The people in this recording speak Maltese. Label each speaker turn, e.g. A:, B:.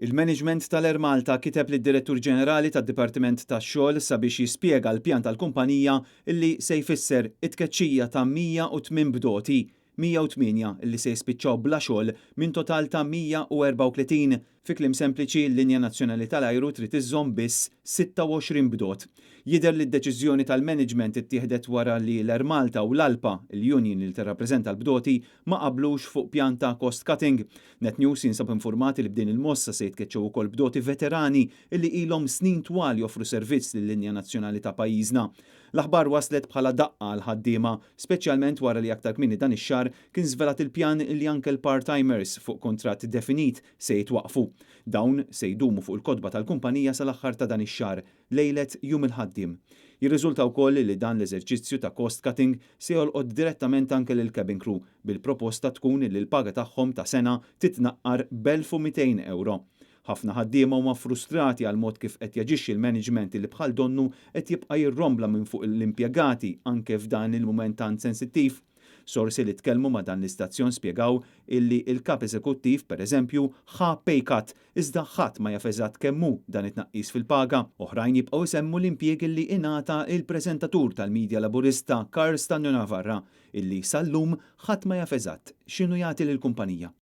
A: Il-Management tal-Ermalta kiteb lid-Direttur Ġenerali tad-Dipartiment tax-Xogħol sabiex jispjega l-pjan tal-kumpanija illi se jfisser it-tkeċċija ta' 108 bdoti, 108 illi se jispiċċaw bla xogħol minn total ta' 134. Fi kliem sempliċi l-Linja Nazzjonali tal-Ajru trid iżżomm biss 26 bdot. Jidher li d-deċiżjoni tal-management ittieħdet wara li l-Ermalta u l-Alpa, il-union li tirrappreżenta l-bdoti, ma qablux fuq pjan ta' cost cutting. NetNews jinsab informati li b'din il-mossa se jitkeċċew ukoll bdoti veterani illi ilhom snin twal joffru servizz lill-Linja Nazzjonali ta' pajjiżna. L-aħbar waslet bħala daqqa għal ħaddiema, speċjalment wara li aktar kmieni dan ix-xahar kien żvelat il-pjan li anke l-part-timers fuq kontratt definit se jitwaqfu. Dawn se jdumu fuq il-kotba tal-kumpanija sal-aħħar ta' dan ix-xahar lejlet jum il-ħaddiem. Jirriżulta wkoll li dan l-eżerċizzju ta' cost cutting se jolqod direttament anke lil cabin crew bil-proposta tkun li l-paga tagħhom ta' sena titnaqqar b'1200 €. Ħafna ħaddiema huma frustrati għal mod kif qed jaġixxi l-management li bħal donnu qed jibqa' jirrombla minn fuq l-impjegati anke f'dan il-mument tant sensittiv. Sorsi li tkellmu ma' dan l-istazzjon spjegaw illi il-kap eżekuttiv pereżempju ħa pay cut iżda ħadd ma jaf eżatt kemm hu dan it-tnaqqis fil-paga. Oħrajn jibqgħu isemmu l-impjieg illi ingħata il-preżentatur tal-Midja Laburista Karl Stanjo Navarra illi sal-lum ħadd ma jaf eżatt x'inhu jagħti lill-kumpanija.